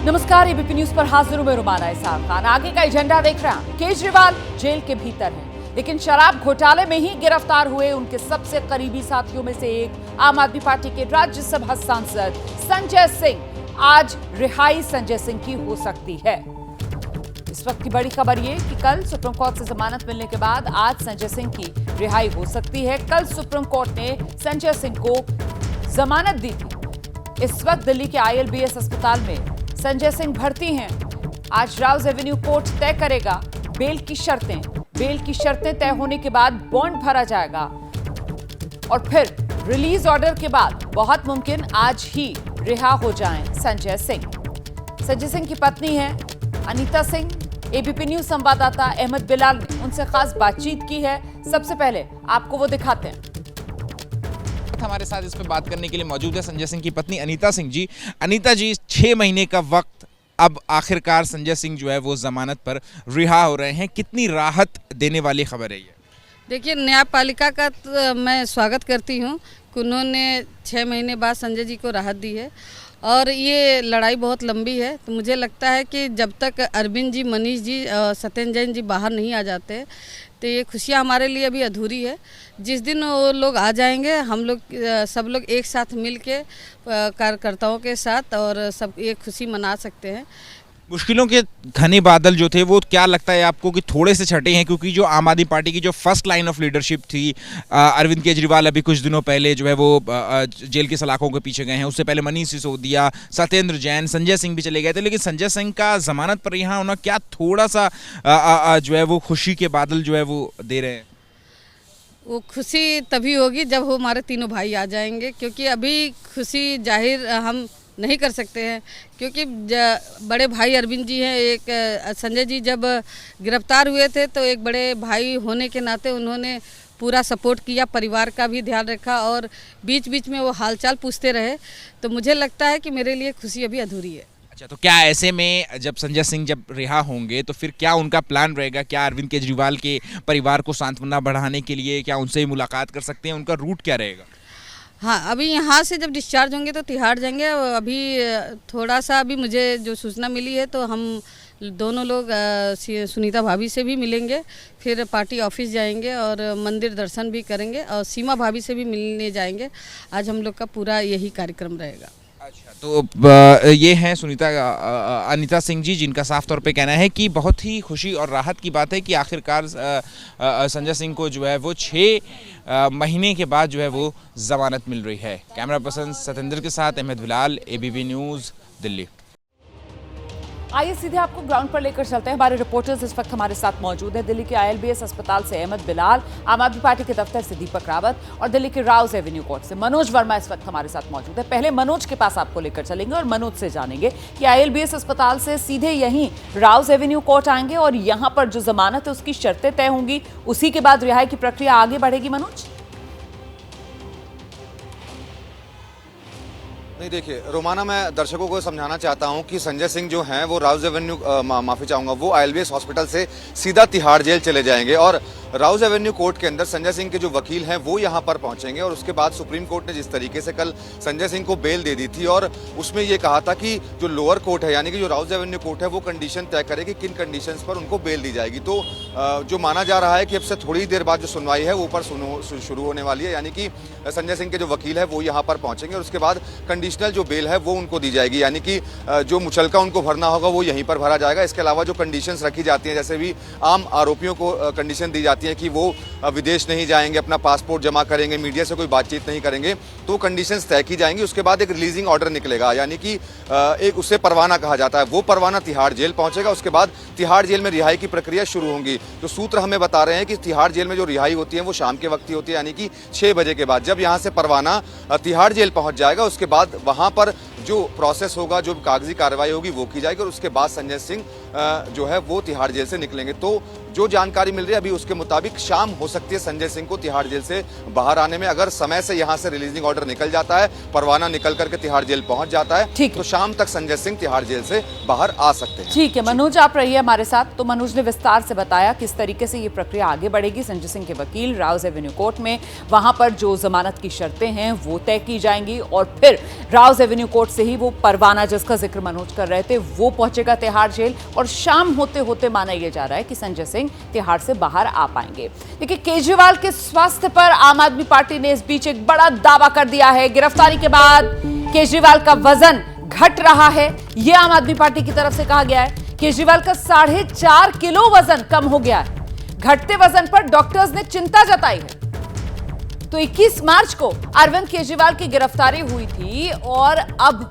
नमस्कार, ABP news पर हाजिर हूं मैं रुमाना इसाक खान। आगे का एजेंडा देख रहे हैं। केजरीवाल जेल के भीतर है, लेकिन शराब घोटाले में ही गिरफ्तार हुए उनके सबसे करीबी साथियों में से एक आम आदमी पार्टी के राज्यसभा सांसद संजय सिंह। आज रिहाई संजय सिंह की हो सकती है। इस वक्त की बड़ी खबर ये कि कल सुप्रीम कोर्ट से जमानत मिलने के बाद आज संजय सिंह की रिहाई हो सकती है। कल सुप्रीम कोर्ट ने संजय सिंह को जमानत दी थी। इस वक्त दिल्ली के ILBS अस्पताल में संजय सिंह भर्ती हैं। आज राउज एवेन्यू कोर्ट तय करेगा बेल की शर्तें। बेल की शर्तें तय होने के बाद बॉन्ड भरा जाएगा और फिर रिलीज ऑर्डर के बाद बहुत मुमकिन आज ही रिहा हो जाएं संजय सिंह। संजय सिंह की पत्नी है अनीता सिंह। एबीपी न्यूज संवाददाता अहमद बिलाल ने उनसे खास बातचीत की है। सबसे पहले आपको वो दिखाते हैं। हमारे साथ इस पे बात करने के लिए मौजूद है संजय सिंह की पत्नी अनीता सिंह जी। अनीता जी, 6 महीने का वक्त, अब आखिरकार संजय सिंह जो है वो जमानत पर रिहा हो रहे हैं। कितनी राहत देने वाली खबर है ये? देखिए, न्यायपालिका का तो मैं स्वागत करती हूँ कि उन्होंने 6 महीने बाद संजय जी को राहत दी है और ये लड़ाई बहुत लंबी है। तो मुझे लगता है कि जब तक अरविंद जी, मनीष जी, सत्येंद्र जैन जी बाहर नहीं आ जाते तो ये खुशियाँ हमारे लिए अभी अधूरी है। जिस दिन वो लोग आ जाएंगे, हम लोग सब लोग एक साथ मिल के कार्यकर्ताओं के साथ और सब ये खुशी मना सकते हैं। मुश्किलों के घने बादल जो थे वो क्या लगता है आपको कि थोड़े से छटे हैं? क्योंकि जो आम आदमी पार्टी की जो फर्स्ट लाइन ऑफ लीडरशिप थी, अरविंद केजरीवाल अभी कुछ दिनों पहले जो है वो जेल की सलाखों के पीछे गए हैं। उससे पहले मनीष सिसोदिया, सत्येंद्र जैन, संजय सिंह भी चले गए थे। लेकिन संजय सिंह का जमानत पर यहाँ होना क्या थोड़ा सा जो है वो खुशी के बादल जो है वो दे रहे हैं? वो खुशी तभी होगी जब वो हमारे तीनों भाई आ जाएंगे, क्योंकि अभी खुशी जाहिर हम नहीं कर सकते हैं। क्योंकि बड़े भाई अरविंद जी हैं। एक संजय जी जब गिरफ्तार हुए थे तो एक बड़े भाई होने के नाते उन्होंने पूरा सपोर्ट किया, परिवार का भी ध्यान रखा और बीच बीच में वो हालचाल पूछते रहे। तो मुझे लगता है कि मेरे लिए खुशी अभी अधूरी है। अच्छा, तो क्या ऐसे में जब संजय सिंह जब रिहा होंगे तो फिर क्या उनका प्लान रहेगा? क्या अरविंद केजरीवाल के परिवार को सांत्वना बढ़ाने के लिए क्या उनसे मुलाकात कर सकते हैं? उनका रूट क्या रहेगा? हाँ, अभी यहाँ से जब डिस्चार्ज होंगे तो तिहाड़ जाएंगे। अभी थोड़ा सा अभी मुझे जो सूचना मिली है तो हम दोनों लोग सुनीता भाभी से भी मिलेंगे, फिर पार्टी ऑफिस जाएंगे और मंदिर दर्शन भी करेंगे और सीमा भाभी से भी मिलने जाएंगे। आज हम लोग का पूरा यही कार्यक्रम रहेगा। अच्छा, तो ये हैं सुनीता अनीता सिंह जी, जिनका साफ तौर पे कहना है कि बहुत ही खुशी और राहत की बात है कि आखिरकार संजय सिंह को जो है वो 6 महीने के बाद जो है वो जमानत मिल रही है। कैमरा पर्सन सतेंद्र के साथ अहमद बिलाल, एबीपी न्यूज़, दिल्ली। आइए सीधे आपको ग्राउंड पर लेकर चलते हैं। हमारे रिपोर्टर्स इस वक्त हमारे साथ मौजूद हैं। दिल्ली के ILBS अस्पताल से अहमद बिलाल, आम आदमी पार्टी के दफ्तर से दीपक रावत और दिल्ली के राउज एवेन्यू कोर्ट से मनोज वर्मा इस वक्त हमारे साथ मौजूद है। पहले मनोज के पास आपको लेकर चलेंगे और मनोज से जानेंगे कि ILBS अस्पताल से सीधे यहीं राउज एवेन्यू कोर्ट आएंगे और यहाँ पर जो जमानत है उसकी शर्तें तय होंगी, उसी के बाद रिहाई की प्रक्रिया आगे बढ़ेगी। मनोज? नहीं, देखिए रोमाना, मैं दर्शकों को समझाना चाहता हूं कि संजय सिंह जो हैं वो राउज एवेन्यू माफी चाहूंगा, वो ILBS हॉस्पिटल से सीधा तिहाड़ जेल चले जाएंगे और राउज एवेन्यू कोर्ट के अंदर संजय सिंह के जो वकील हैं वो यहां पर पहुंचेंगे। और उसके बाद सुप्रीम कोर्ट ने जिस तरीके से कल संजय सिंह को बेल दे दी थी और उसमें ये कहा था कि जो लोअर कोर्ट है यानी कि जो राउज एवेन्यू कोर्ट है वो कंडीशन तय करे कि किन कंडीशंस पर उनको बेल दी जाएगी। तो जो माना जा रहा है कि अब से थोड़ी देर बाद जो सुनवाई है वो ऊपर शुरू होने वाली है, यानी कि संजय सिंह के जो वकील है वो यहाँ पर पहुंचेंगे और उसके बाद कंडीशनल जो बेल है वो उनको दी जाएगी, यानी कि जो मुचलका उनको भरना होगा वो यहीं पर भरा जाएगा। इसके अलावा जो कंडीशंस रखी जाती हैं, जैसे भी आम आरोपियों को कंडीशन दी जाती है कि वो विदेश नहीं जाएंगे, अपना पासपोर्ट जमा करेंगे, मीडिया से कोई बातचीत नहीं करेंगे, तो कंडीशंस तय की जाएंगी। उसके बाद एक रिलीजिंग ऑर्डर निकलेगा, यानी कि एक उसे परवाना कहा जाता है, वो परवाना तिहाड़ जेल पहुंचेगा। उसके बाद तिहाड़ जेल में रिहाई की प्रक्रिया शुरू होगी। जो सूत्र हमें बता रहे हैं कि तिहाड़ जेल में जो रिहाई होती है वो शाम के वक्त ही होती है, यानी कि 6 बजे के बाद। जब यहाँ से परवाना तिहाड़ जेल पहुंच जाएगा, उसके बाद वहां पर जो प्रोसेस होगा, जो कागजी कार्रवाई होगी वो की जाएगी और उसके बाद संजय सिंह जो है वो तिहाड़ जेल से निकलेंगे। तो जो जानकारी मिल रही है अभी उसके मुताबिक शाम हो सकती है संजय सिंह को तिहाड़ जेल से बाहर आने में। अगर समय से यहां से रिलीजिंग ऑर्डर निकल जाता है, परवाना निकल करके तिहाड़ जेल पहुंच जाता है, तो शाम तक संजय सिंह तिहाड़ जेल से बाहर आ सकते हैं। ठीक है मनोज, आप रहिए हमारे साथ। तो मनोज ने विस्तार से बताया किस तरीके से ये प्रक्रिया आगे बढ़ेगी। संजय सिंह के वकील राउज एवेन्यू कोर्ट में वहां पर जो जमानत की शर्तें हैं वो तय की जाएंगी और फिर राउज एवेन्यू कोर्ट से ही वो परवाना जिसका जिक्र मनोज कर रहे थे वो पहुंचेगा तिहाड़ जेल और शाम होते होते माना यह जा रहा है कि संजय सिंह तिहाड़ से बाहर आ पाएंगे। देखिए, केजरीवाल के स्वास्थ्य पर आम आदमी पार्टी ने इस बीच एक बड़ा दावा कर दिया है। गिरफ्तारी के बाद केजरीवाल का वजन घट रहा है, यह आम आदमी पार्टी की तरफ से कहा गया है। केजरीवाल का 4.5 किलो वजन कम हो गया है। घटते वजन पर डॉक्टर्स ने चिंता जताई है। तो 21 मार्च को अरविंद केजरीवाल की गिरफ्तारी हुई थी और अब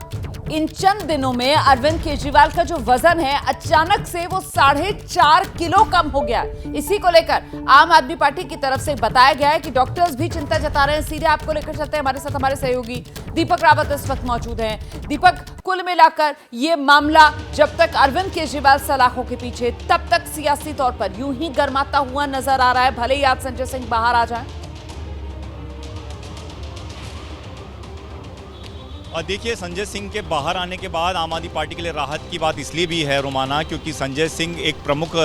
इन चंद दिनों में अरविंद केजरीवाल का जो वजन है अचानक से वो 4.5 किलो कम हो गया। इसी को लेकर आम आदमी पार्टी की तरफ से बताया गया है कि डॉक्टर्स भी चिंता जता रहे हैं। सीधे आपको लेकर चलते हैं, हमारे साथ हमारे सहयोगी दीपक रावत इस वक्त मौजूद हैं। दीपक, कुल मिलाकर ये मामला जब तक अरविंद केजरीवाल सलाखों के पीछे तब तक सियासी तौर पर यूं ही गर्माता हुआ नजर आ रहा है, भले ही आज संजय सिंह बाहर आ जाए। देखिए, संजय सिंह के बाहर आने के बाद आम आदमी पार्टी के लिए राहत की बात इसलिए भी है रोमाना, क्योंकि संजय सिंह एक प्रमुख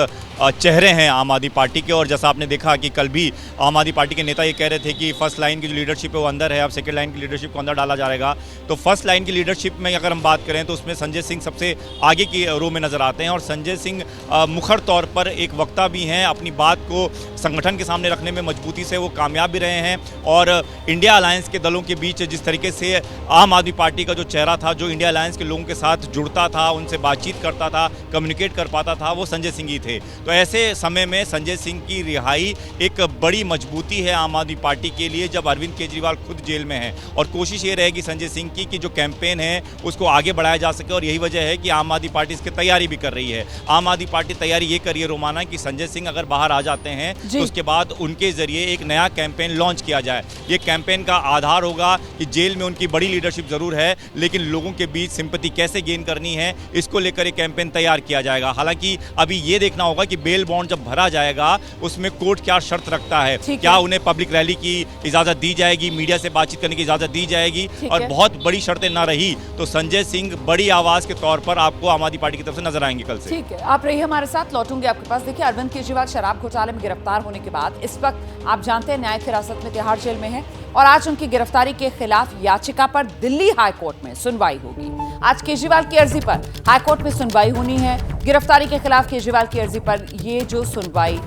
चेहरे हैं आम आदमी पार्टी के। और जैसा आपने देखा कि कल भी आम आदमी पार्टी के नेता ये कह रहे थे कि फर्स्ट लाइन की जो लीडरशिप है वो अंदर है, अब सेकंड लाइन की लीडरशिप को अंदर डाला जाएगा। तो फर्स्ट लाइन की लीडरशिप में अगर हम बात करें तो उसमें संजय सिंह सबसे आगे की रो में नजर आते हैं। और संजय सिंह मुखर तौर पर एक वक्ता भी हैं, अपनी बात को संगठन के सामने रखने में मजबूती से वो कामयाब भी रहे हैं। और इंडिया अलायंस के दलों के बीच जिस तरीके से आम आदमी पार्टी का जो चेहरा था, जो इंडिया अलायंस के लोगों के साथ जुड़ता था, उनसे बातचीत करता था, कम्युनिकेट कर पाता था, वो संजय सिंह ही थे। तो ऐसे समय में संजय सिंह की रिहाई एक बड़ी मजबूती है आम आदमी पार्टी के लिए, जब अरविंद केजरीवाल खुद जेल में है। और कोशिश ये रहेगी संजय सिंह की कि जो कैंपेन है उसको आगे बढ़ाया जा सके। और यही वजह है कि आम आदमी पार्टी इसकी तैयारी भी कर रही है। आम आदमी पार्टी तैयारी ये कर रही है रोमाना कि संजय सिंह अगर बाहर आ जाते हैं तो उसके बाद उनके जरिए एक नया कैंपेन लॉन्च किया जाए। ये कैंपेन का आधार होगा कि जेल में उनकी बड़ी लीडरशिप जरूर है, लेकिन लोगों के बीच सिंपैथी कैसे गेन करनी है, इसको लेकर एक कैंपेन तैयार किया जाएगा। हालांकि अभी ये देखना होगा कि बेल बॉन्ड जब भरा जाएगा उसमें कोर्ट क्या शर्त रखता है। क्या उन्हें पब्लिक रैली की इजाजत दी जाएगी, मीडिया से बातचीत करने की इजाजत दी जाएगी, और बहुत बड़ी शर्तें ना रही तो संजय सिंह बड़ी आवाज के तौर पर आपको आम आदमी पार्टी की तरफ से नजर आएंगे कल से। ठीक है, आप रहिए हमारे साथ, लौटूंगे आपके पास। देखिए, अरविंद केजरीवाल शराब घोटाले में गिरफ्तार होने के बाद इस वक्त आप जानते हैं न्यायिक हिरासत में तिहाड़ जेल में है और आज उनकी गिरफ्तारी के खिलाफ याचिका पर दिल्ली हाईकोर्ट में सुनवाई होगी। आज केजरीवाल की अर्जी पर हाईकोर्ट में सुनवाई होनी है। गिरफ्तारी के खिलाफ केजरीवाल की अर्जी पर ये जो सुनवाई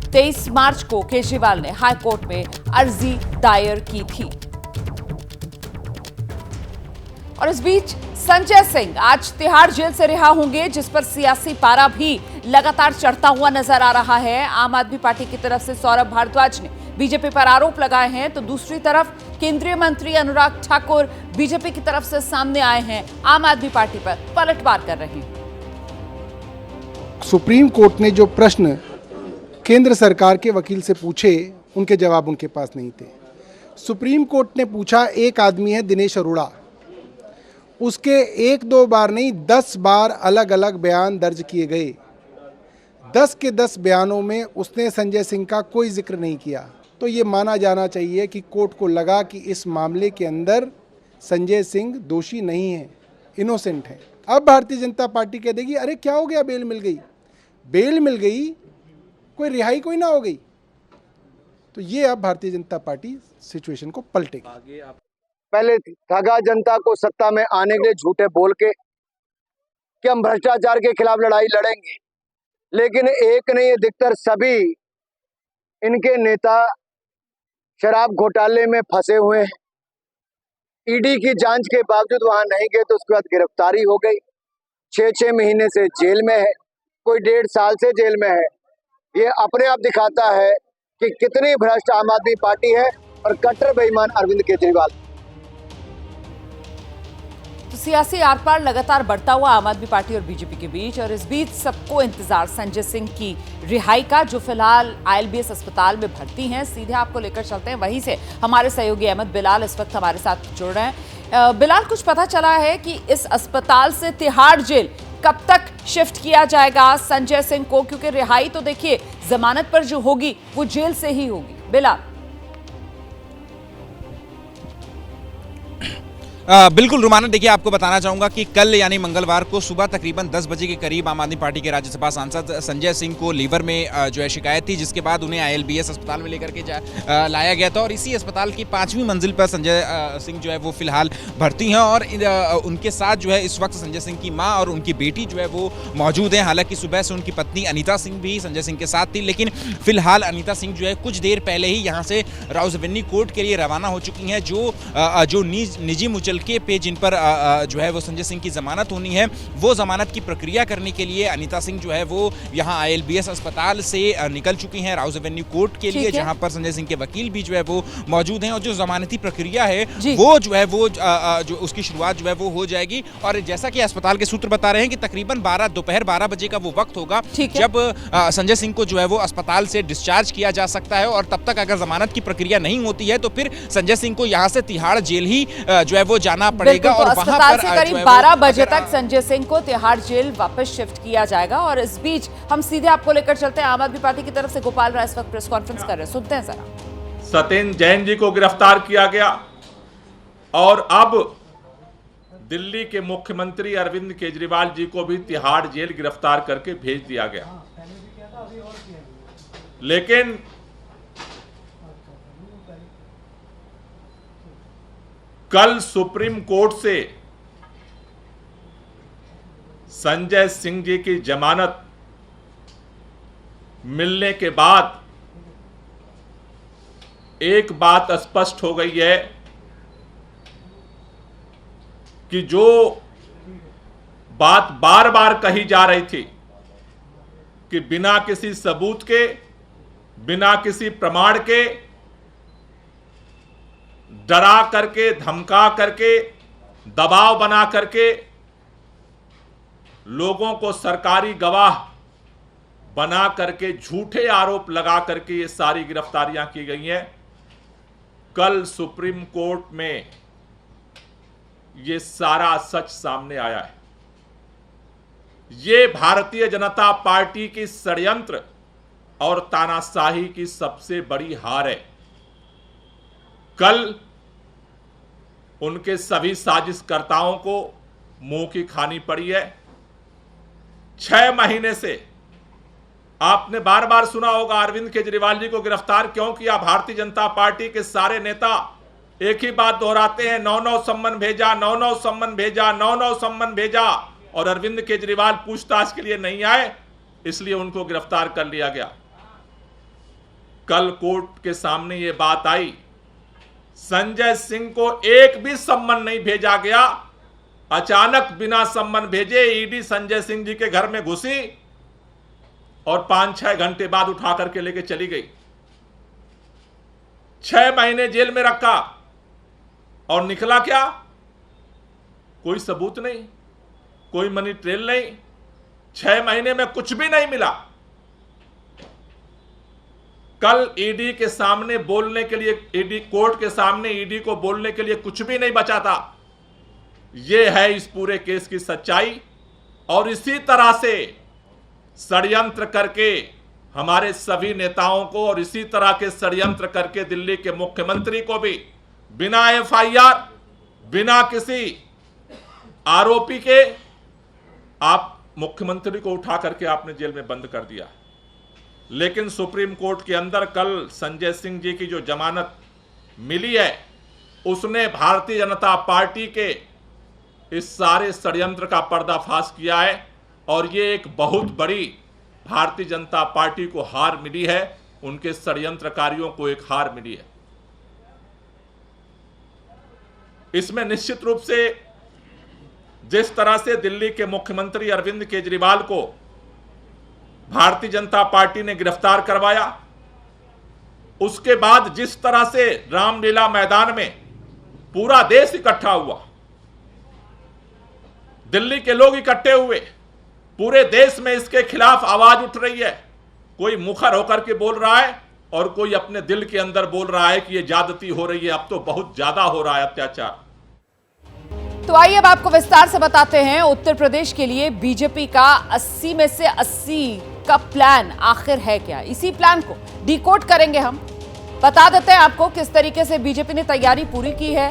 23 मार्च को केजरीवाल ने हाईकोर्ट में अर्जी दायर की थी। और इस बीच संजय सिंह आज तिहाड़ जेल से रिहा होंगे, जिस पर सियासी पारा भी लगातार चढ़ता हुआ नजर आ रहा है। आम आदमी पार्टी की तरफ से सौरभ भारद्वाज ने बीजेपी पर आरोप लगाए हैं, तो दूसरी तरफ केंद्रीय मंत्री अनुराग ठाकुर बीजेपी की तरफ से सामने आए हैं, आम आदमी पार्टी पर पलटवार कर रहे हैं। सुप्रीम कोर्ट ने जो प्रश्न केंद्र सरकार के वकील से पूछे, उनके जवाब उनके पास नहीं थे। सुप्रीम कोर्ट ने पूछा, एक आदमी है दिनेश अरोड़ा, उसके 1-2 बार नहीं 10 बार अलग अलग बयान दर्ज किए गए। 10 के 10 बयानों में उसने संजय सिंह का कोई जिक्र नहीं किया। तो ये माना जाना चाहिए कि कोर्ट को लगा कि इस मामले के अंदर संजय सिंह दोषी नहीं है, इनोसेंट है। अब भारतीय जनता पार्टी कह देगी अरे क्या हो गया, बेल मिल गई, बेल मिल गई, कोई रिहाई कोई ना हो गई। तो ये अब भारतीय जनता पार्टी सिचुएशन को पलटेगी। पहले ठगा जनता को सत्ता में आने के लिए झूठे बोल के कि हम भ्रष्टाचार के खिलाफ लड़ाई लड़ेंगे, लेकिन एक नहीं अधिकतर सभी इनके नेता शराब घोटाले में फंसे हुए हैं। ईडी की जांच के बावजूद वहां नहीं गए तो उसके बाद गिरफ्तारी हो गई। 6-6 महीने से जेल में है, कोई 1.5 साल से जेल में है। ये अपने आप दिखाता है कि कितनी भ्रष्ट आम आदमी पार्टी है और कट्टर बेईमान अरविंद केजरीवाल। तो सियासी आर पार लगातार बढ़ता हुआ आम आदमी पार्टी और बीजेपी के बीच, और इस बीच सबको इंतजार संजय सिंह की रिहाई का, जो फिलहाल ILBS अस्पताल में भर्ती हैं। सीधे आपको लेकर चलते हैं, वहीं से हमारे सहयोगी अहमद बिलाल इस वक्त हमारे साथ जुड़ रहे हैं। बिलाल, कुछ पता चला है कि इस अस्पताल से तिहाड़ जेल कब तक शिफ्ट किया जाएगा संजय सिंह को, क्योंकि रिहाई तो देखिए जमानत पर जो होगी वो जेल से ही होगी। बिलाल। बिल्कुल रुमाना, देखिए आपको बताना चाहूंगा कि कल यानी मंगलवार को सुबह तकरीबन 10 बजे के करीब आम आदमी पार्टी के राज्यसभा सांसद संजय सिंह को लीवर में जो है शिकायत थी, जिसके बाद उन्हें ILBS अस्पताल में लेकर के लाया गया था और इसी अस्पताल की 5वीं मंजिल पर संजय सिंह जो है वो फिलहाल भर्ती हैं और उनके साथ जो है इस वक्त संजय सिंह की माँ और उनकी बेटी जो है वो मौजूद हैं। हालांकि सुबह से उनकी पत्नी अनीता सिंह भी संजय सिंह के साथ थी, लेकिन फिलहाल अनीता सिंह जो है कुछ देर पहले ही यहाँ से राउज़ एवेन्यू कोर्ट के लिए रवाना हो चुकी हैं। जो निजी मुचलके पे जिन पर जो है वो संजय सिंह की जमानत होनी है, वो जमानत की प्रक्रिया करने के लिए अनीता सिंह जो है वो यहाँ ILBS अस्पताल से निकल चुकी हैं राउज़ एवेन्यू कोर्ट के लिए, जहां पर संजय सिंह के वकील भी जो है वो मौजूद हैं और जो जमानती प्रक्रिया है वो जो है वो जो उसकी शुरुआत जो है वो हो जाएगी। और जैसा कि अस्पताल के सूत्र बता रहे हैं कि तकरीबन दोपहर 12 बजे का वो वक्त होगा जब संजय सिंह को जो है वो अस्पताल से डिस्चार्ज किया जा सकता है और तब तक अगर जमानत की प्रक्रिया नहीं होती है तो फिर संजय सिंह को यहाँ से तिहाड़ जेल ही जो है वो जाना पड़ेगा। और अस्पताल से करीब 12 बजे तक संजय सिंह को तिहाड़ जेल वापस शिफ्ट किया जाएगा। और इस बीच हम सीधे आपको लेकर चलते हैं, आम आदमी पार्टी की तरफ से गोपाल राय इस वक्त प्रेस कॉन्फ्रेंस कर रहे हैं, सुनते हैं जरा। सत्येंद्र जैन जी को गिरफ्तार किया गया और अब दिल्ली के मुख्यमंत्री अरविंद केजरीवाल जी को भी तिहाड़ जेल गिरफ्तार करके भेज दिया गया। लेकिन कल सुप्रीम कोर्ट से संजय सिंह जी की जमानत मिलने के बाद एक बात स्पष्ट हो गई है कि जो बात बार बार कही जा रही थी कि बिना किसी सबूत के, बिना किसी प्रमाण के, डरा करके, धमका करके, दबाव बना करके लोगों को सरकारी गवाह बना करके झूठे आरोप लगा करके ये सारी गिरफ्तारियां की गई हैं। कल सुप्रीम कोर्ट में ये सारा सच सामने आया है। ये भारतीय जनता पार्टी की षड्यंत्र और तानाशाही की सबसे बड़ी हार है। कल उनके सभी साजिशकर्ताओं को मुंह की खानी पड़ी है। 6 महीने से आपने बार बार सुना होगा अरविंद केजरीवाल जी को गिरफ्तार क्यों किया। भारतीय जनता पार्टी के सारे नेता एक ही बात दोहराते हैं, 9-9 सम्मन भेजा, 9-9 सम्मन भेजा, 9-9 सम्मन भेजा, और अरविंद केजरीवाल पूछताछ के लिए नहीं आए, इसलिए उनको गिरफ्तार कर लिया गया। कल कोर्ट के सामने ये बात आई, संजय सिंह को एक भी सम्मन नहीं भेजा गया। अचानक बिना सम्मन भेजे ईडी संजय सिंह जी के घर में घुसी और 5-6 घंटे बाद उठा करके लेके चली गई। 6 महीने जेल में रखा और निकला क्या? कोई सबूत नहीं, कोई मनी ट्रेल नहीं, 6 महीने में कुछ भी नहीं मिला। कल ईडी के सामने बोलने के लिए, ईडी कोर्ट के सामने ईडी को बोलने के लिए कुछ भी नहीं बचा था। यह है इस पूरे केस की सच्चाई। और इसी तरह से षड्यंत्र करके हमारे सभी नेताओं को, और इसी तरह के षड्यंत्र करके दिल्ली के मुख्यमंत्री को भी बिना FIR, बिना किसी आरोपी के आप मुख्यमंत्री को उठा करके आपने जेल में बंद कर दिया। लेकिन सुप्रीम कोर्ट के अंदर कल संजय सिंह जी की जो जमानत मिली है, उसने भारतीय जनता पार्टी के इस सारे षड्यंत्र का पर्दाफाश किया है। और ये एक बहुत बड़ी भारतीय जनता पार्टी को हार मिली है, उनके षड्यंत्रकारियों को एक हार मिली है। इसमें निश्चित रूप से जिस तरह से दिल्ली के मुख्यमंत्री अरविंद केजरीवाल को भारतीय जनता पार्टी ने गिरफ्तार करवाया, उसके बाद जिस तरह से रामलीला मैदान में पूरा देश इकट्ठा हुआ, दिल्ली के लोग इकट्ठे हुए, पूरे देश में इसके खिलाफ आवाज उठ रही है। कोई मुखर होकर के बोल रहा है और कोई अपने दिल के अंदर बोल रहा है कि ये ज्यादती हो रही है, अब तो बहुत ज्यादा हो रहा है अत्याचार। तो आइए अब आपको विस्तार से बताते हैं उत्तर प्रदेश के लिए बीजेपी का 80 में से 80 का प्लान आखिर है क्या। इसी प्लान को डिकोड करेंगे हम, बता देते हैं आपको किस तरीके से बीजेपी ने तैयारी पूरी की है।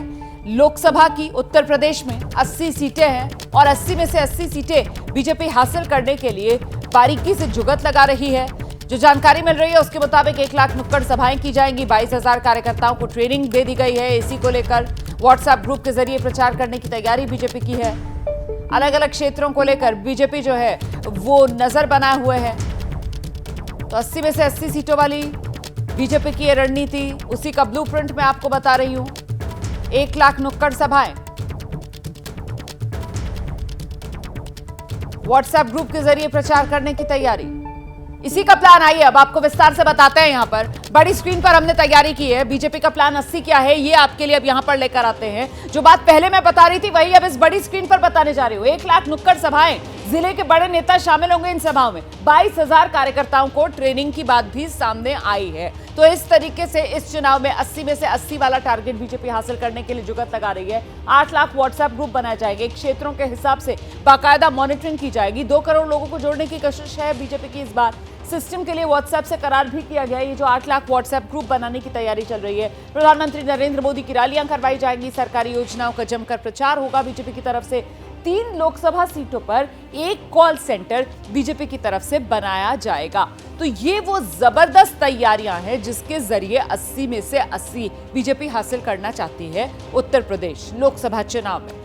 लोकसभा की उत्तर प्रदेश में 80 सीटें हैं और 80 में से 80 सीटें बीजेपी हासिल करने के लिए बारीकी से जुगत लगा रही है। जो जानकारी मिल रही है उसके मुताबिक 1 लाख नुक्कड़ सभाएं की जाएंगी, 22,000 कार्यकर्ताओं को ट्रेनिंग दे दी गई है। इसी को लेकर व्हाट्सएप ग्रुप के जरिए प्रचार करने की तैयारी बीजेपी की है। अलग अलग क्षेत्रों को लेकर बीजेपी जो है वो नजर बनाए हुए है। तो 80 में से 80 सीटों वाली बीजेपी की ये रणनीति, उसी का ब्लूप्रिंट मैं आपको बता रही हूं। 1 लाख नुक्कड़ सभाएं, व्हाट्सएप ग्रुप के जरिए प्रचार करने की तैयारी, इसी का प्लान आइए अब आपको विस्तार से बताते हैं। यहां पर बड़ी स्क्रीन पर हमने तैयारी की है। बीजेपी का प्लान 80 क्या है ये आपके लिए अब यहां पर लेकर आते हैं। जो बात पहले मैं बता रही थी वही अब इस बड़ी स्क्रीन पर बताने जा रही हूं। 1 लाख नुक्कड़ सभाएं, जिले के बड़े नेता शामिल होंगे इन सभाओं में। 22,000 कार्यकर्ताओं को ट्रेनिंग की बात भी सामने आई है। तो इस तरीके से इस चुनाव में 80 में से 80 वाला टारगेट बीजेपी हासिल करने के लिए जुगत लगा रही है। 8 लाख व्हाट्सएप ग्रुप बनाए जाएंगे, क्षेत्रों के हिसाब से बाकायदा मॉनिटरिंग की जाएगी। 2 करोड़ लोगों को जोड़ने की कोशिश है बीजेपी की इस बार। सिस्टम के लिए व्हाट्सएप से करार भी किया गया है। ये जो 8 लाख व्हाट्सएप ग्रुप बनाने की तैयारी चल रही है, प्रधानमंत्री नरेंद्र मोदी की रैलियां करवाई जाएंगी, सरकारी योजनाओं का जमकर प्रचार होगा बीजेपी की तरफ से। 3 लोकसभा सीटों पर 1 कॉल सेंटर बीजेपी की तरफ से बनाया जाएगा। तो ये वो जबरदस्त तैयारियां हैं जिसके जरिए 80 में से 80 बीजेपी हासिल करना चाहती है उत्तर प्रदेश लोकसभा चुनाव में।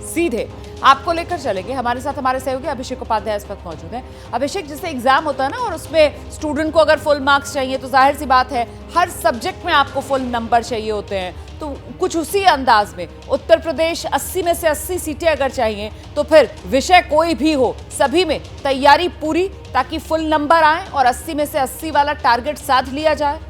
सीधे आपको लेकर चलेंगे, हमारे साथ हमारे सहयोगी अभिषेक उपाध्याय इस वक्त मौजूद हैं। अभिषेक, जैसे एग्जाम होता है ना और उसमें स्टूडेंट को अगर फुल मार्क्स चाहिए तो जाहिर सी बात है हर सब्जेक्ट में आपको फुल नंबर चाहिए होते हैं। तो कुछ उसी अंदाज में उत्तर प्रदेश 80 में से 80 सीटें अगर चाहिए तो फिर विषय कोई भी हो सभी में तैयारी पूरी ताकि फुल नंबर आए और 80 में से 80 वाला टारगेट साध लिया जाए।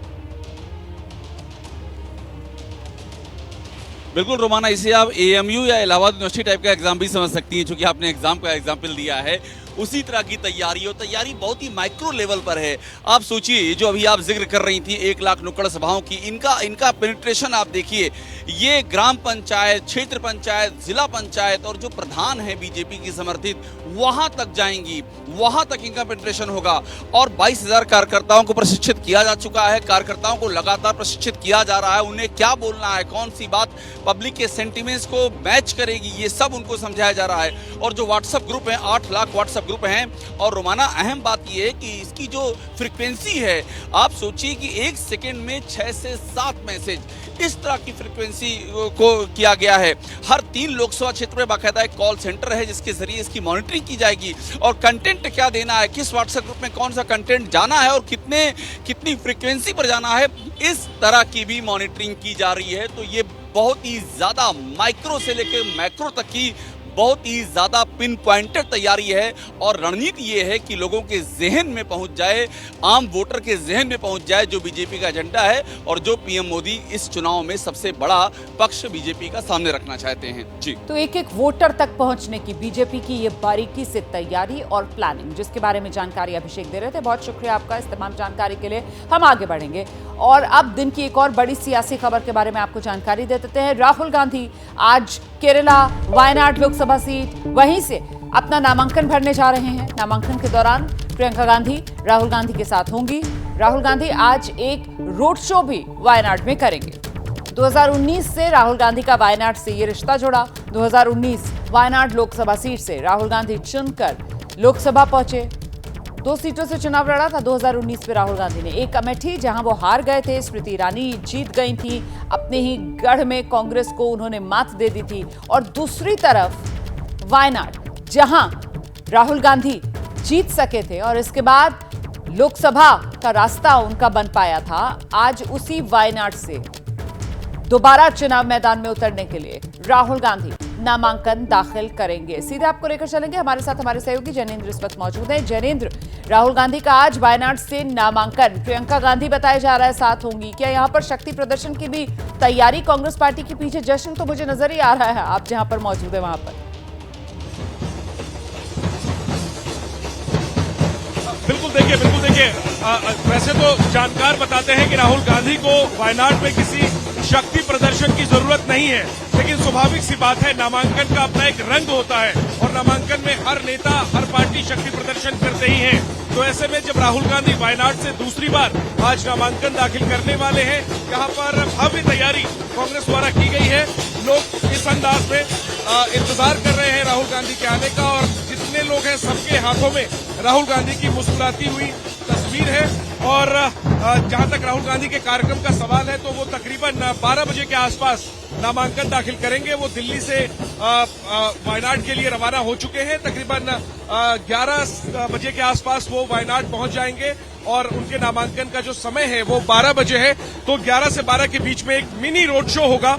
बिल्कुल रोमाना, इसे आप AMU या इलाहाबाद यूनिवर्सिटी टाइप का एग्जाम भी समझ सकती हैं, क्योंकि आपने एग्जाम का एग्जाम्पल दिया है। उसी तरह की तैयारी और तैयारी बहुत ही माइक्रो लेवल पर है। आप सोचिए, जो अभी आप जिक्र कर रही थी 1 लाख नुक्कड़ सभाओं की, इनका पेनिट्रेशन आप देखिए। ये ग्राम पंचायत, क्षेत्र पंचायत, जिला पंचायत और जो प्रधान है बीजेपी की समर्थित, वहां तक जाएंगी, वहां तक इनका पेनिट्रेशन होगा। और 22,000 कार्यकर्ताओं को प्रशिक्षित किया जा चुका है। कार्यकर्ताओं को लगातार प्रशिक्षित किया जा रहा है, उन्हें क्या बोलना है, कौन सी बात पब्लिक के सेंटिमेंट्स को मैच करेगी, ये सब उनको समझाया जा रहा है। और जो व्हाट्सएप ग्रुप है, 8 लाख व्हाट्सएप ग्रुप हैं। और रोमाना, अहम बात यह है कि इसकी जो फ्रीक्वेंसी है, आप सोचिए कि 1 सेकेंड में 6 से 7 मैसेज, इस तरह की फ्रीक्वेंसी को किया गया है। हर 3 लोकसभा क्षेत्र में बाकायदा एक कॉल सेंटर है जिसके जरिए इसकी मॉनिटरिंग की जाएगी। और कंटेंट क्या देना है, किस व्हाट्सएप ग्रुप में कौन सा कंटेंट जाना है और कितनी फ्रीक्वेंसी पर जाना है, इस तरह की भी मॉनिटरिंग की जा रही है। तो ये बहुत ही ज्यादा माइक्रो से लेकर मैक्रो तक की बहुत ही ज्यादा पिन पॉइंटेड तैयारी है। और रणनीति ये है कि लोगों के जहन में पहुंच जाए, आम वोटर के जहन में पहुंच जाए जो बीजेपी का एजेंडा है और जो पीएम मोदी इस चुनाव में सबसे बड़ा पक्ष बीजेपी का सामने रखना चाहते हैं। जी, तो एक वोटर तक पहुंचने की बीजेपी की ये बारीकी से तैयारी और प्लानिंग, जिसके बारे में जानकारी अभिषेक दे रहे थे। बहुत शुक्रिया आपका इस तमाम जानकारी के लिए। हम आगे बढ़ेंगे और अब दिन की एक और बड़ी सियासी खबर के बारे में आपको जानकारी दे देते हैं। राहुल गांधी आज केरला वायनाड लोकसभा सीट, वहीं से अपना नामांकन भरने जा रहे हैं। नामांकन के दौरान प्रियंका गांधी राहुल गांधी के साथ होंगी। राहुल गांधी आज एक रोड शो भी वायनाड में करेंगे। 2019 से राहुल गांधी का वायनाड से ये रिश्ता जुड़ा। 2019 वायनाड लोकसभा सीट से राहुल गांधी चुनकर लोकसभा पहुंचे। 2 सीटों से चुनाव लड़ा था 2019 में राहुल गांधी ने। एक अमेठी जहां वो हार गए थे, स्मृति ईरानी जीत गई थी, अपने ही गढ़ में कांग्रेस को उन्होंने मात दे दी थी। और दूसरी तरफ वायनाड, जहां राहुल गांधी जीत सके थे और इसके बाद लोकसभा का रास्ता उनका बन पाया था। आज उसी वायनाड से दोबारा चुनाव मैदान में उतरने के लिए राहुल गांधी नामांकन दाखिल करेंगे। सीधे आपको लेकर चलेंगे, हमारे साथ हमारे सहयोगी जैनेंद्र इस वक्त मौजूद हैं। जैनेंद्र, राहुल गांधी का आज वायनाड से नामांकन, प्रियंका गांधी बताया जा रहा है साथ होंगी, क्या यहाँ पर शक्ति प्रदर्शन की भी तैयारी कांग्रेस पार्टी के पीछे जश्न तो मुझे नजर ही आ रहा है, आप जहां पर मौजूद है वहां पर? बिल्कुल देखिए, वैसे तो जानकार बताते हैं कि राहुल गांधी को वायनाड में किसी शक्ति प्रदर्शन की जरूरत नहीं है, लेकिन स्वाभाविक सी बात है, नामांकन का अपना एक रंग होता है और नामांकन में हर नेता, हर पार्टी शक्ति प्रदर्शन करते ही है। तो ऐसे में जब राहुल गांधी वायनाड से दूसरी बार आज नामांकन दाखिल करने वाले हैं, यहाँ पर भव्य तैयारी कांग्रेस द्वारा की गई है। लोग इस अंदाज में इंतजार कर रहे हैं राहुल गांधी के आने का, और जितने लोग हैं सबके हाथों में राहुल गांधी की मुस्कुराती हुई तस्वीर है। और जहां तक राहुल गांधी के कार्यक्रम का सवाल है, तो वो तकरीबन 12 बजे के आसपास नामांकन दाखिल करेंगे। वो दिल्ली से वायनाड के लिए रवाना हो चुके हैं। तकरीबन 11 बजे के आसपास वो वायनाड पहुंच जाएंगे और उनके नामांकन का जो समय है वो 12 बजे है। तो 11 से 12 के बीच में एक मिनी रोड शो होगा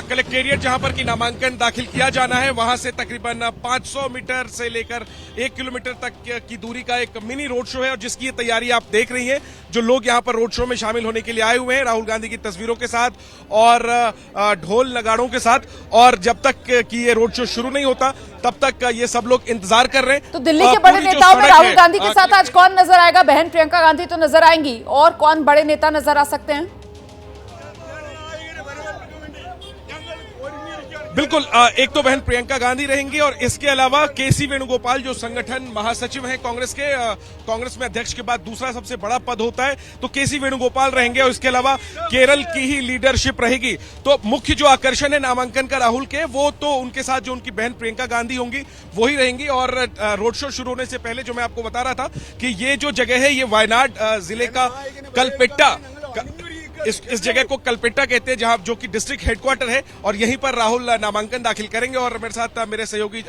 कलेक्टेरिएट जहां पर की नामांकन दाखिल किया जाना है, वहां से तकरीबन 500 मीटर से लेकर 1 किलोमीटर तक की दूरी का एक मिनी रोड शो है, और जिसकी ये तैयारी आप देख रही हैं। जो लोग यहां पर रोड शो में शामिल होने के लिए आए हुए हैं राहुल गांधी की तस्वीरों के साथ और ढोल नगाड़ों के साथ, और जब तक कि ये रोड शो शुरू नहीं होता तब तक ये सब लोग इंतजार कर रहे हैं। तो दिल्ली के बड़े नेताओं में राहुल गांधी के साथ आज कौन नजर आएगा? बहन प्रियंका गांधी तो नजर आएंगी, और कौन बड़े नेता नजर आ सकते हैं? बिल्कुल, एक तो बहन प्रियंका गांधी रहेंगी, और इसके अलावा केसी वेणुगोपाल जो संगठन महासचिव हैं कांग्रेस के, कांग्रेस में अध्यक्ष के बाद दूसरा सबसे बड़ा पद होता है, तो केसी वेणुगोपाल रहेंगे। और इसके अलावा केरल की ही लीडरशिप रहेगी। तो मुख्य जो आकर्षण है नामांकन का राहुल के, वो तो उनके साथ जो उनकी बहन प्रियंका गांधी होंगी वही रहेंगी। और रोड शो शुरू होने से पहले जो मैं आपको बता रहा था कि ये जो जगह है ये वायनाड जिले का कलपेट्टा, इस जगह को कलपेट्टा कहते हैं, जहां जो कि डिस्ट्रिक्ट हेडक्वार्टर है, और यहीं पर राहुल नामांकन दाखिल करेंगे। और मेरे साथ मेरे सहयोगी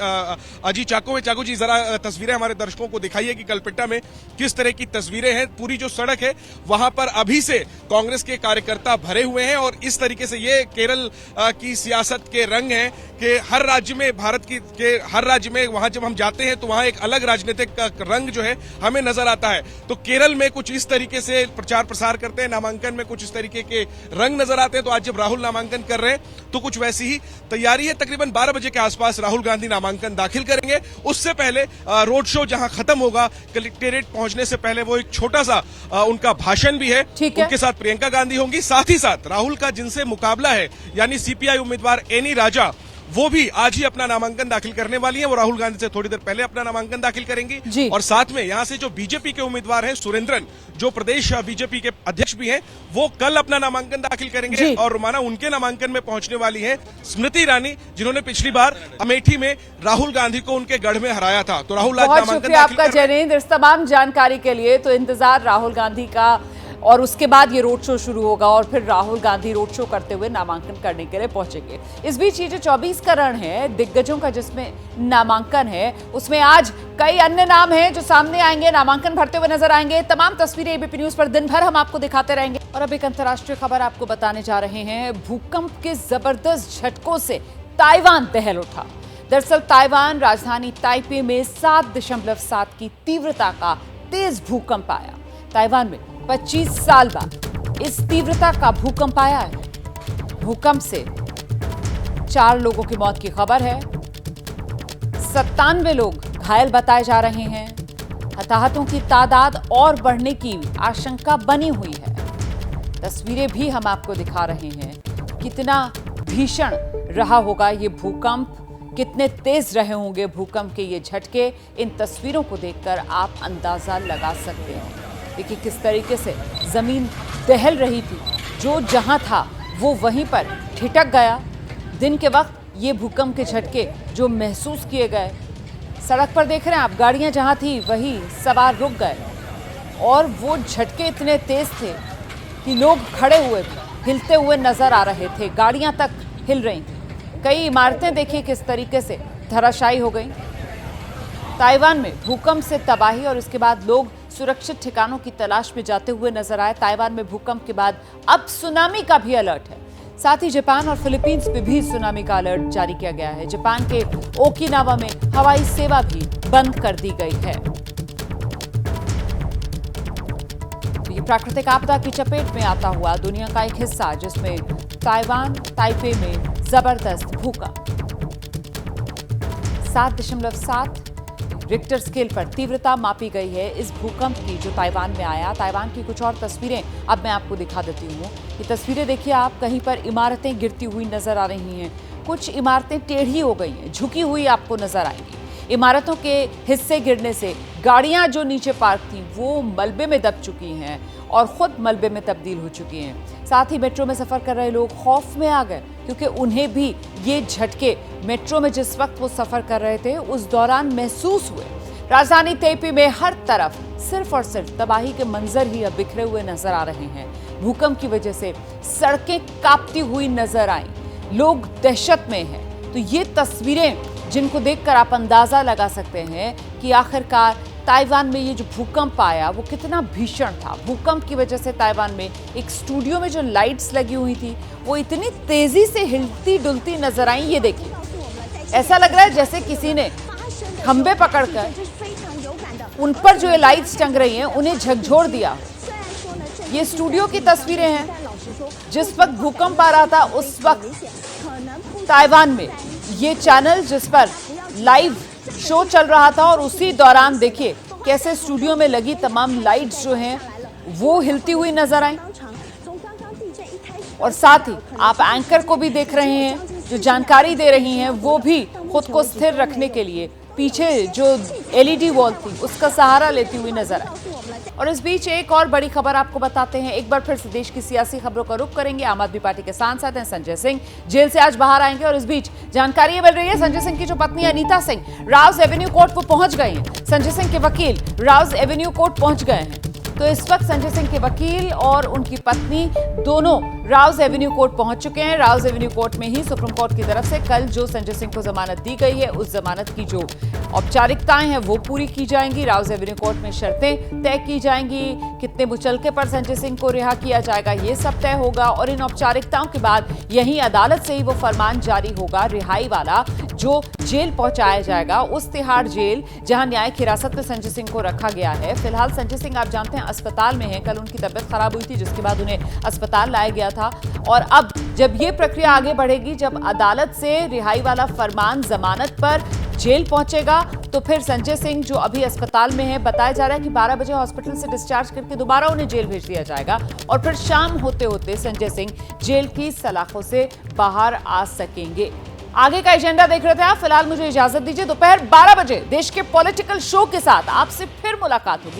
अजी चाको है। चाको जी, जरा तस्वीरें हमारे दर्शकों को दिखाइए कि कलपेट्टा में किस तरह की तस्वीरें हैं। पूरी जो सड़क है वहां पर अभी से कांग्रेस के कार्यकर्ता भरे हुए हैं, और इस तरीके से ये केरल की सियासत के रंग हैं कि हर राज्य में, भारत के हर राज्य में वहां जब हम जाते हैं तो वहां एक अलग राजनीतिक रंग जो है हमें नजर आता है। तो केरल में कुछ इस तरीके से प्रचार प्रसार करते हैं, नामांकन में कुछ तरीके के रंग नजर आते हैं। तो आज जब राहुल नामांकन कर रहे हैं तो कुछ वैसी ही तैयारी है। तकरीबन 12 बजे के आसपास राहुल गांधी नामांकन दाखिल करेंगे। उससे पहले रोड शो जहां खत्म होगा, कलेक्टेरिएट पहुंचने से पहले वो एक छोटा सा उनका भाषण भी है। उनके साथ प्रियंका गांधी होंगी। साथ ही साथ राहुल का जिनसे मुकाबला है, यानी सीपीआई उम्मीदवार एनी राजा, वो भी आज ही अपना नामांकन दाखिल करने वाली हैं। वो राहुल गांधी से थोड़ी देर पहले अपना नामांकन दाखिल करेंगी। और साथ में यहां से जो बीजेपी के उम्मीदवार हैं सुरेंद्रन, जो प्रदेश बीजेपी के अध्यक्ष भी हैं, वो कल अपना नामांकन दाखिल करेंगे। और रोमाना उनके नामांकन में पहुंचने वाली हैं स्मृति ईरानी, जिन्होंने पिछली बार अमेठी में राहुल गांधी को उनके गढ़ में हराया था। तो राहुल आज नामांकन आपका जयनेंद्र इस तमाम जानकारी के लिए। तो इंतजार राहुल गांधी का, और उसके बाद ये रोड शो शुरू होगा, और फिर राहुल गांधी रोड शो करते हुए नामांकन करने के लिए पहुंचेंगे। इस बीच ये जो 24 का रण है दिग्गजों का, जिसमें नामांकन है, उसमें आज कई अन्य नाम हैं जो सामने आएंगे, नामांकन भरते हुए नजर आएंगे। तमाम तस्वीरें एबीपी न्यूज पर दिन भर हम आपको दिखाते रहेंगे। और अब एक अंतर्राष्ट्रीय खबर आपको बताने जा रहे हैं। भूकंप के जबरदस्त झटकों से ताइवान दहल उठा। दरअसल ताइवान राजधानी ताइपे में 7.7 की तीव्रता का तेज भूकंप आया। ताइवान में 25 साल बाद इस तीव्रता का भूकंप आया है। भूकंप से 4 लोगों की मौत की खबर है। 97 लोग घायल बताए जा रहे हैं। हताहतों की तादाद और बढ़ने की आशंका बनी हुई है। तस्वीरें भी हम आपको दिखा रहे हैं। कितना भीषण रहा होगा ये भूकंप, कितने तेज रहे होंगे भूकंप के ये झटके, इन तस्वीरों को देखकर आप अंदाजा लगा सकते हैं। देखिए किस तरीके से जमीन दहल रही थी। जो जहां था वो वहीं पर ठिठक गया। दिन के वक्त ये भूकंप के झटके जो महसूस किए गए, सड़क पर देख रहे हैं आप, गाड़ियां जहां थी वही सवार रुक गए। और वो झटके इतने तेज थे कि लोग खड़े हुए हिलते हुए नजर आ रहे थे, गाड़ियां तक हिल रही थी। कई इमारतें देखिए किस तरीके से धराशायी हो गई। ताइवान में भूकंप से तबाही और इसके बाद लोग सुरक्षित ठिकानों की तलाश में जाते हुए नजर आए। ताइवान में भूकंप के बाद अब सुनामी का भी अलर्ट है। साथ ही जापान और फिलीपींस में भी सुनामी का अलर्ट जारी किया गया है। जापान के ओकिनावा में हवाई सेवा भी बंद कर दी गई है। तो ये प्राकृतिक आपदा की चपेट में आता हुआ दुनिया का एक हिस्सा, जिसमें ताइवान ताइपे में जबरदस्त भूकंप 7.7 रिक्टर स्केल पर तीव्रता मापी गई है इस भूकंप की जो ताइवान में आया। ताइवान की कुछ और तस्वीरें अब मैं आपको दिखा देती हूँ। ये तस्वीरें देखिए आप, कहीं पर इमारतें गिरती हुई नजर आ रही हैं, कुछ इमारतें टेढ़ी हो गई हैं, झुकी हुई आपको नजर आएंगी। इमारतों के हिस्से गिरने से गाड़ियां जो नीचे पार्क थी वो मलबे में दब चुकी हैं और खुद मलबे में तब्दील हो चुकी हैं। साथ ही मेट्रो में सफर कर रहे लोग खौफ में आ गए क्योंकि उन्हें भी ये झटके मेट्रो में जिस वक्त वो सफर कर रहे थे उस दौरान महसूस हुए। राजधानी तेपी में हर तरफ सिर्फ और सिर्फ तबाही के मंजर ही अब बिखरे हुए नजर आ रहे हैं। भूकंप की वजह से सड़कें कांपती हुई नजर आई, लोग दहशत में हैं। तो ये तस्वीरें जिनको देखकर आप अंदाजा लगा सकते हैं कि आखिरकार ताइवान में ये जो भूकंप आया वो कितना भीषण था। भूकंप की वजह से ताइवान में एक स्टूडियो में जो लाइट्स लगी हुई थी वो इतनी तेजी से हिलती डुलती नजर आई। ये देखिए, ऐसा लग रहा है जैसे किसी ने खंबे पकड़कर उन पर जो ये लाइट्स टंग रही हैं उन्हें झकझोर दिया। ये स्टूडियो की तस्वीरें हैं। जिस वक्त भूकंप आ रहा था उस वक्त ताइवान में ये चैनल जिस पर लाइव शो चल रहा था और उसी दौरान देखिए कैसे स्टूडियो में लगी तमाम लाइट्स जो हैं वो हिलती हुई नजर आई। और साथ ही आप एंकर को भी देख रहे हैं, जो जानकारी दे रही हैं वो भी खुद को स्थिर रखने के लिए पीछे जो एलईडी वॉल थी उसका सहारा लेती हुई नजर आई। और इस बीच एक और बड़ी खबर आपको बताते हैं। एक बार फिर से देश की सियासी खबरों का रुख करेंगे। आम आदमी पार्टी के सांसद हैं संजय सिंह, जेल से आज बाहर आएंगे। और इस बीच जानकारी ये मिल रही है संजय सिंह की जो पत्नी अनीता सिंह राउज एवेन्यू कोर्ट वो पहुंच गई हैं। संजय सिंह के वकील राउज एवेन्यू कोर्ट पहुंच गए हैं। तो इस वक्त संजय सिंह के वकील और उनकी पत्नी दोनों राउज एवेन्यू कोर्ट पहुंच चुके हैं। राउज एवेन्यू कोर्ट में ही सुप्रीम कोर्ट की तरफ से कल जो संजय सिंह को जमानत दी गई है उस जमानत की जो औपचारिकताएं हैं वो पूरी की जाएंगी। राउज एवेन्यू कोर्ट में शर्तें तय की जाएंगी, कितने मुचलके पर संजय सिंह को रिहा किया जाएगा ये सब तय होगा। और इन औपचारिकताओं के बाद यही अदालत से ही वो फरमान जारी होगा रिहाई वाला, जो जेल पहुंचाया जाएगा उस तिहाड़ जेल जहां न्यायिक हिरासत में संजय सिंह को रखा गया है। फिलहाल संजय सिंह आप जानते हैं अस्पताल में हैं। कल उनकी तबीयत खराब हुई थी जिसके बाद उन्हें अस्पताल लाया गया था। और अब जब ये प्रक्रिया आगे बढ़ेगी, जब अदालत से रिहाई वाला फरमान जमानत पर जेल पहुंचेगा तो फिर संजय सिंह जो अभी अस्पताल में है, बताया जा रहा है कि 12 बजे हॉस्पिटल से डिस्चार्ज करके दोबारा उन्हें जेल भेज दिया जाएगा और फिर शाम होते होते संजय सिंह जेल की सलाखों से बाहर आ सकेंगे। आगे का एजेंडा देख रहे थे आप। फिलहाल मुझे इजाजत दीजिए। दोपहर 12 बजे देश के पॉलिटिकल शो के साथ आपसे फिर मुलाकात होगी।